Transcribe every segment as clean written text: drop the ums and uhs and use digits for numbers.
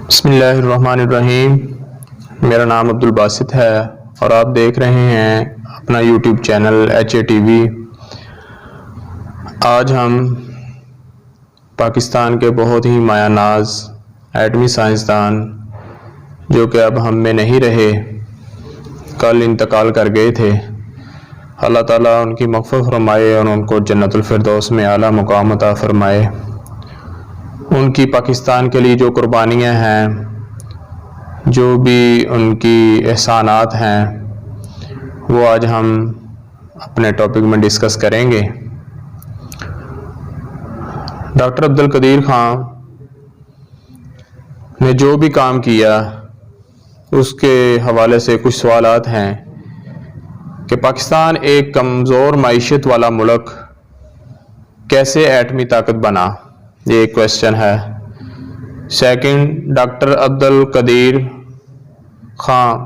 بسم اللہ الرحمن الرحیم۔ میرا نام عبدالباسط ہے اور آپ دیکھ رہے ہیں اپنا یوٹیوب چینل HATV۔ آج ہم پاکستان کے بہت ہی مایہ ناز ایٹمی سائنسدان جو کہ اب ہم میں نہیں رہے، کل انتقال کر گئے تھے، اللہ تعالیٰ ان کی مغفرت فرمائے اور ان کو جنت الفردوس میں اعلیٰ مقام عطا فرمائے۔ ان کی پاکستان کے لیے جو قربانیاں ہیں، جو بھی ان کی احسانات ہیں، وہ آج ہم اپنے ٹاپک میں ڈسکس کریں گے۔ ڈاکٹر عبدالقدیر خان نے جو بھی کام کیا اس کے حوالے سے کچھ سوالات ہیں کہ پاکستان ایک کمزور معیشت والا ملک کیسے ایٹمی طاقت بنا، یہ ایک کویسچن ہے۔ سیکنڈ، ڈاکٹر عبدالقدیر خان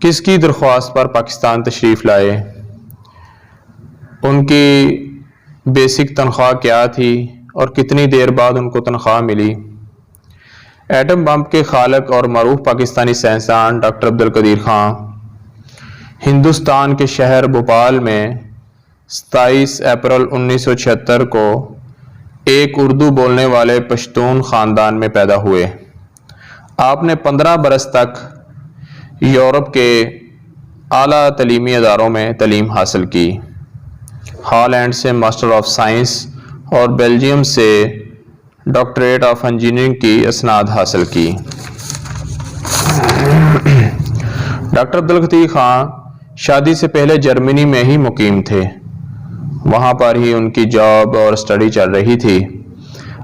کس کی درخواست پر پاکستان تشریف لائے، ان کی بیسک تنخواہ کیا تھی اور کتنی دیر بعد ان کو تنخواہ ملی۔ ایٹم بم کے خالق اور معروف پاکستانی سائنسدان ڈاکٹر عبدالقدیر خان ہندوستان کے شہر بھوپال میں 27 اپریل 1976 کو ایک اردو بولنے والے پشتون خاندان میں پیدا ہوئے۔ آپ نے 15 برس تک یورپ کے اعلیٰ تعلیمی اداروں میں تعلیم حاصل کی، ہالینڈ سے ماسٹر آف سائنس اور بیلجیم سے ڈاکٹریٹ آف انجینئرنگ کی اسناد حاصل کی۔ ڈاکٹر عبدالقدیر خان شادی سے پہلے جرمنی میں ہی مقیم تھے، وہاں پر ہی ان کی جاب اور اسٹڈی چل رہی تھی۔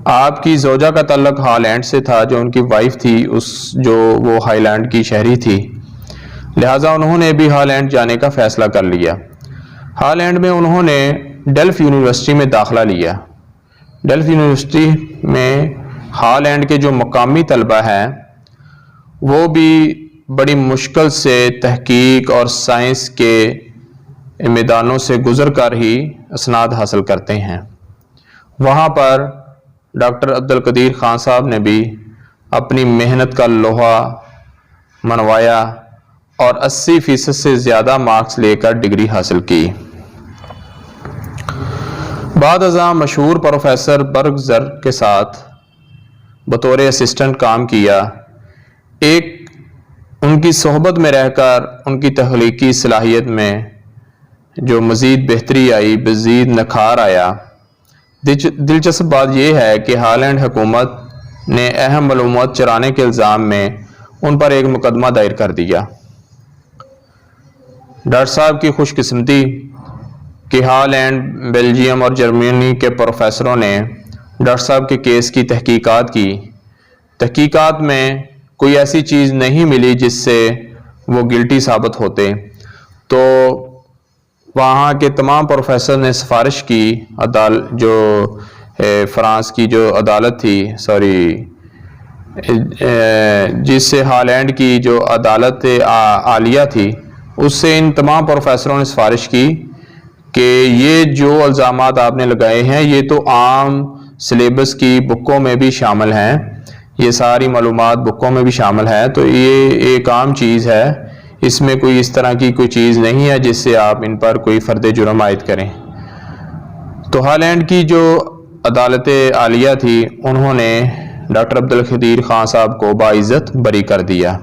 آپ کی زوجہ کا تعلق ہالینڈ سے تھا، جو ان کی وائف تھی وہ ہالینڈ کی شہری تھی، لہٰذا انہوں نے بھی ہالینڈ جانے کا فیصلہ کر لیا۔ ہالینڈ میں انہوں نے ڈیلف یونیورسٹی میں داخلہ لیا۔ ڈیلف یونیورسٹی میں ہالینڈ کے جو مقامی طلبہ ہیں وہ بھی بڑی مشکل سے تحقیق اور سائنس کے میدانوں سے گزر کر ہی اسناد حاصل کرتے ہیں۔ وہاں پر ڈاکٹر عبدالقدیر خان صاحب نے بھی اپنی محنت کا لوہا منوایا اور 80% سے زیادہ مارکس لے کر ڈگری حاصل کی۔ بعد ازاں مشہور پروفیسر برگزر کے ساتھ بطور اسسٹنٹ کام کیا۔ ان کی صحبت میں رہ کر ان کی تخلیقی صلاحیت میں جو مزید بہتری آئی، مزید نکھار آیا۔ دلچسپ بات یہ ہے کہ ہالینڈ حکومت نے اہم معلومات چرانے کے الزام میں ان پر ایک مقدمہ دائر کر دیا۔ ڈاکٹر صاحب کی خوش قسمتی کہ ہالینڈ، بیلجیم اور جرمنی کے پروفیسروں نے ڈاکٹر صاحب کے کیس کی تحقیقات کی۔ تحقیقات میں کوئی ایسی چیز نہیں ملی جس سے وہ گلٹی ثابت ہوتے، تو وہاں کے تمام پروفیسر نے سفارش کی، جو فرانس کی جو عدالت تھی، جس سے ہالینڈ کی جو عدالت عالیہ تھی، اس سے ان تمام پروفیسروں نے سفارش کی کہ یہ جو الزامات آپ نے لگائے ہیں یہ تو عام سلیبس کی بکوں میں بھی شامل ہیں، یہ ساری معلومات بکوں میں بھی شامل ہے، تو یہ ایک عام چیز ہے، اس میں کوئی اس طرح کی کوئی چیز نہیں ہے جس سے آپ ان پر کوئی فرد جرم عائد کریں۔ تو ہالینڈ کی جو عدالت عالیہ تھی انہوں نے ڈاکٹر عبدالقدیر خان صاحب کو باعزت بری کر دیا۔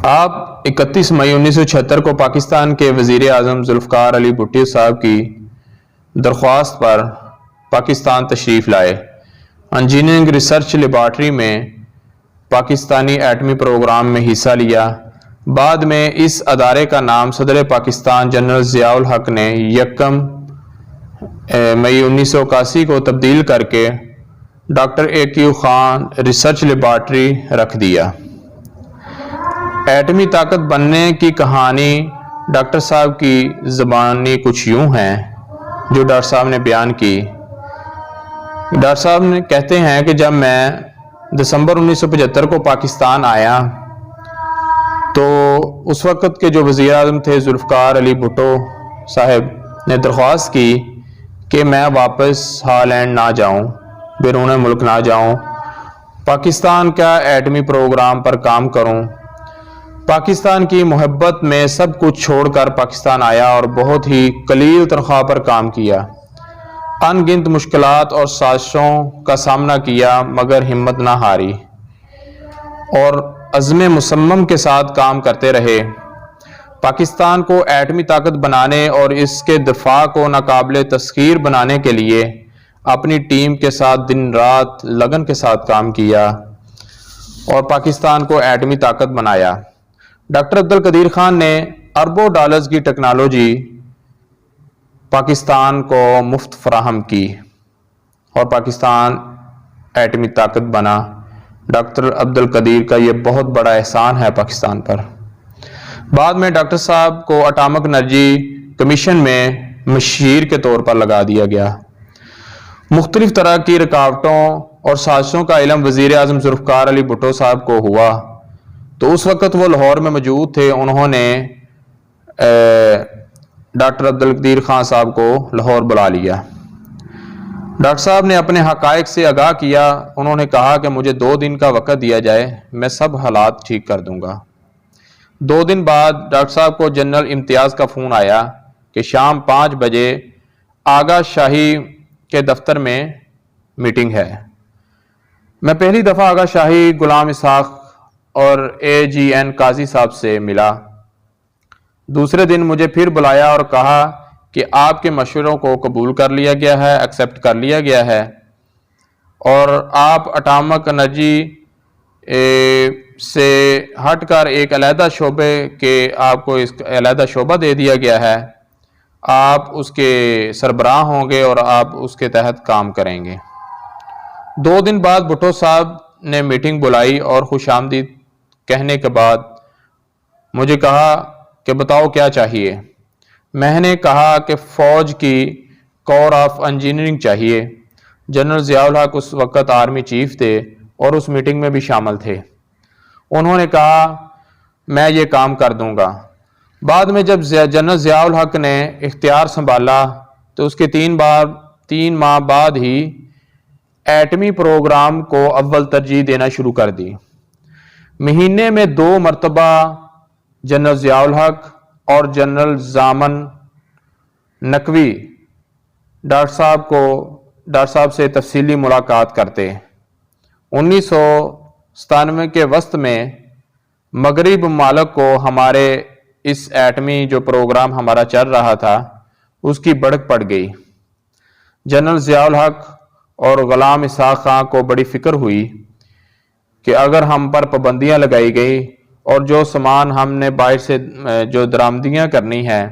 آپ 31 مئی 1976 کو پاکستان کے وزیر اعظم ذوالفقار علی بھٹو صاحب کی درخواست پر پاکستان تشریف لائے۔ انجینئرنگ ریسرچ لیبارٹری میں پاکستانی ایٹمی پروگرام میں حصہ لیا۔ بعد میں اس ادارے کا نام صدر پاکستان جنرل ضیاء الحق نے 1 مئی 1981 کو تبدیل کر کے doctor AQ Khan research laboratory رکھ دیا۔ ایٹمی طاقت بننے کی کہانی ڈاکٹر صاحب کی زبانی کچھ یوں ہیں جو ڈاکٹر صاحب نے بیان کی۔ ڈاکٹر صاحب نے کہتے ہیں کہ جب میں دسمبر 1975 کو پاکستان آیا تو اس وقت کے جو وزیر اعظم تھے ذوالفقار علی بھٹو صاحب نے درخواست کی کہ میں واپس ہالینڈ نہ جاؤں، بیرون ملک نہ جاؤں، پاکستان کا ایٹمی پروگرام پر کام کروں۔ پاکستان کی محبت میں سب کچھ چھوڑ کر پاکستان آیا اور بہت ہی قلیل تنخواہ پر کام کیا۔ ان گنت مشکلات اور سازشوں کا سامنا کیا مگر ہمت نہ ہاری اور عزم مصمم کے ساتھ کام کرتے رہے۔ پاکستان کو ایٹمی طاقت بنانے اور اس کے دفاع کو ناقابل تسخیر بنانے کے لیے اپنی ٹیم کے ساتھ دن رات لگن کے ساتھ کام کیا اور پاکستان کو ایٹمی طاقت بنایا۔ ڈاکٹر عبدالقدیر خان نے اربوں ڈالرز کی ٹیکنالوجی پاکستان کو مفت فراہم کی اور پاکستان ایٹمی طاقت بنا۔ ڈاکٹر عبدالقدیر کا یہ بہت بڑا احسان ہے پاکستان پر۔ بعد میں ڈاکٹر صاحب کو اٹامک انرجی کمیشن میں مشیر کے طور پر لگا دیا گیا۔ مختلف طرح کی رکاوٹوں اور سازشوں کا علم وزیر اعظم ذوالفقار علی بھٹو صاحب کو ہوا تو اس وقت وہ لاہور میں موجود تھے۔ انہوں نے ڈاکٹر عبدالقدیر خان صاحب کو لاہور بلا لیا۔ ڈاکٹر صاحب نے اپنے حقائق سے آگاہ کیا۔ انہوں نے کہا کہ مجھے 2 دن کا وقت دیا جائے، میں سب حالات ٹھیک کر دوں گا۔ 2 دن بعد ڈاکٹر صاحب کو جنرل امتیاز کا فون آیا کہ شام 5 بجے آغا شاہی کے دفتر میں میٹنگ ہے۔ میں پہلی دفعہ آغا شاہی غلام اسحاق اور AGN قاضی صاحب سے ملا۔ دوسرے دن مجھے پھر بلایا اور کہا کہ آپ کے مشوروں کو قبول کر لیا گیا ہے، ایکسیپٹ کر لیا گیا ہے اور آپ اٹامک انرجی سے ہٹ کر ایک علیحدہ شعبے کے آپ کو اس علیحدہ شعبہ دے دیا گیا ہے، آپ اس کے سربراہ ہوں گے اور آپ اس کے تحت کام کریں گے۔ 2 دن بعد بھٹو صاحب نے میٹنگ بلائی اور خوش آمدید کہنے کے بعد مجھے کہا کہ بتاؤ کیا چاہیے۔ میں نے کہا کہ فوج کی کور آف انجینئرنگ چاہیے۔ جنرل ضیاء الحق اس وقت آرمی چیف تھے اور اس میٹنگ میں بھی شامل تھے۔ انہوں نے کہا میں یہ کام کر دوں گا۔ بعد میں جب جنرل ضیاء الحق نے اختیار سنبھالا تو اس کے 3 ماہ بعد ہی ایٹمی پروگرام کو اول ترجیح دینا شروع کر دی۔ مہینے میں 2 مرتبہ جنرل ضیاء الحق اور جنرل ضامن نقوی ڈاکٹر صاحب سے تفصیلی ملاقات کرتے۔ 1997 کے وسط میں مغرب ممالک کو ہمارے اس ایٹمی جو پروگرام ہمارا چل رہا تھا اس کی بڑک پڑ گئی۔ جنرل ضیاء الحق اور غلام اسحاق خان کو بڑی فکر ہوئی کہ اگر ہم پر پابندیاں لگائی گئی اور جو سامان ہم نے باہر سے جو درآمدیاں کرنی ہے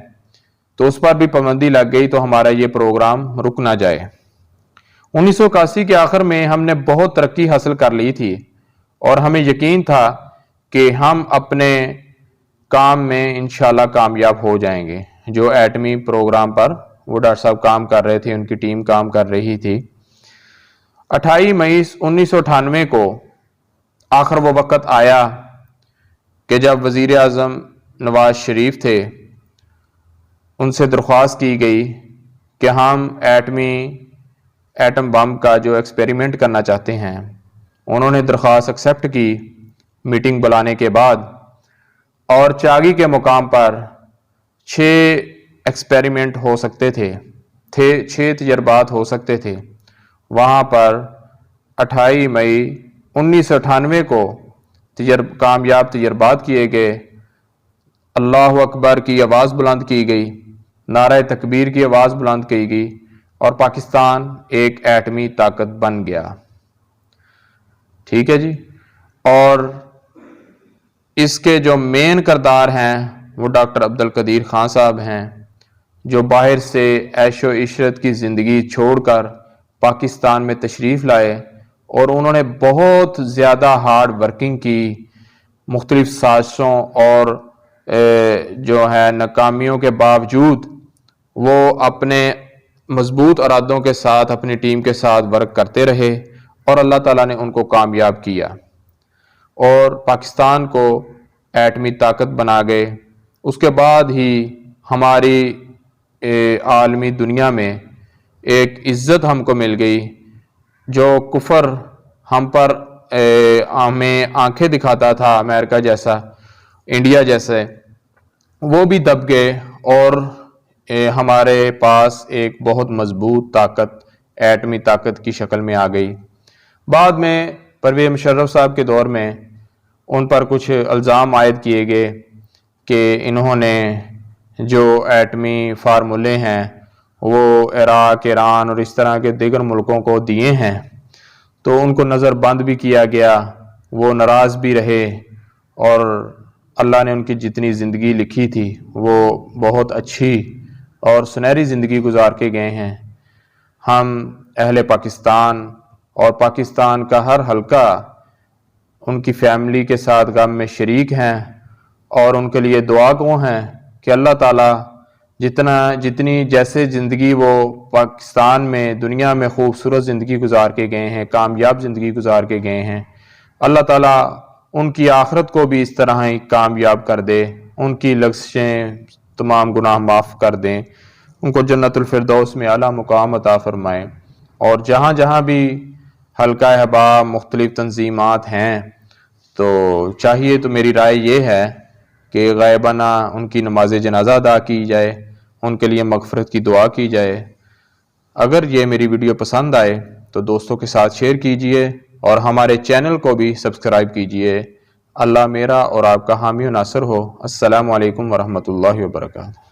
تو اس پر بھی پابندی لگ گئی تو ہمارا یہ پروگرام رک نہ جائے۔ 1981 کے آخر میں ہم نے بہت ترقی حاصل کر لی تھی اور ہمیں یقین تھا کہ ہم اپنے کام میں انشاءاللہ کامیاب ہو جائیں گے۔ جو ایٹمی پروگرام پر وہ ڈاکٹر صاحب کام کر رہے تھے، ان کی ٹیم کام کر رہی تھی۔ 28 مئی 1998 کو آخر وہ وقت آیا کہ جب وزیر اعظم نواز شریف تھے، ان سے درخواست کی گئی کہ ہم ایٹم بم کا جو ایکسپیریمنٹ کرنا چاہتے ہیں۔ انہوں نے درخواست ایکسیپٹ کی میٹنگ بلانے کے بعد اور چاگی کے مقام پر 6 ایکسپیریمنٹ ہو سکتے تھے، 6 تجربات ہو سکتے تھے۔ وہاں پر 28 مئی 1998 کو کامیاب تجربات کیے گئے، اللہ اکبر کی آواز بلند کی گئی، نعرہ تکبیر کی آواز بلند کی گئی اور پاکستان ایک ایٹمی طاقت بن گیا۔ ٹھیک ہے جی۔ اور اس کے جو مین کردار ہیں وہ ڈاکٹر عبدالقدیر خان صاحب ہیں، جو باہر سے عیش و عشرت کی زندگی چھوڑ کر پاکستان میں تشریف لائے اور انہوں نے بہت زیادہ ہارڈ ورکنگ کی، مختلف سازشوں اور جو ہے ناکامیوں کے باوجود وہ اپنے مضبوط ارادوں کے ساتھ اپنی ٹیم کے ساتھ ورک کرتے رہے اور اللہ تعالیٰ نے ان کو کامیاب کیا اور پاکستان کو ایٹمی طاقت بنا گئے۔ اس کے بعد ہی ہماری عالمی دنیا میں ایک عزت ہم کو مل گئی۔ جو کفر ہم پر ہمیں آنکھیں دکھاتا تھا امریکہ جیسا، انڈیا جیسے، وہ بھی دب گئے اور ہمارے پاس ایک بہت مضبوط طاقت ایٹمی طاقت کی شکل میں آ گئی۔ بعد میں پرویز مشرف صاحب کے دور میں ان پر کچھ الزام عائد کیے گئے کہ انہوں نے جو ایٹمی فارمولے ہیں وہ عراق، ایران اور اس طرح کے دیگر ملکوں کو دیے ہیں، تو ان کو نظر بند بھی کیا گیا، وہ ناراض بھی رہے، اور اللہ نے ان کی جتنی زندگی لکھی تھی وہ بہت اچھی اور سنہری زندگی گزار کے گئے ہیں۔ ہم اہل پاکستان اور پاکستان کا ہر حلقہ ان کی فیملی کے ساتھ غم میں شریک ہیں اور ان کے لیے دعا گو ہیں کہ اللہ تعالیٰ جتنی جیسے زندگی وہ پاکستان میں دنیا میں خوبصورت زندگی گزار کے گئے ہیں، کامیاب زندگی گزار کے گئے ہیں، اللہ تعالیٰ ان کی آخرت کو بھی اس طرح ہی کامیاب کر دے، ان کی لغزشیں تمام گناہ معاف کر دیں، ان کو جنت الفردوس میں اعلیٰ مقام عطا فرمائیں۔ اور جہاں جہاں بھی حلقہ احباب مختلف تنظیمات ہیں تو چاہیے تو میری رائے یہ ہے کہ غائبانہ ان کی نماز جنازہ ادا کی جائے، ان کے لیے مغفرت کی دعا کی جائے۔ اگر یہ میری ویڈیو پسند آئے تو دوستوں کے ساتھ شیئر کیجئے اور ہمارے چینل کو بھی سبسکرائب کیجئے۔ اللہ میرا اور آپ کا حامی و ناصر ہو۔ السلام علیکم ورحمۃ اللہ وبرکاتہ۔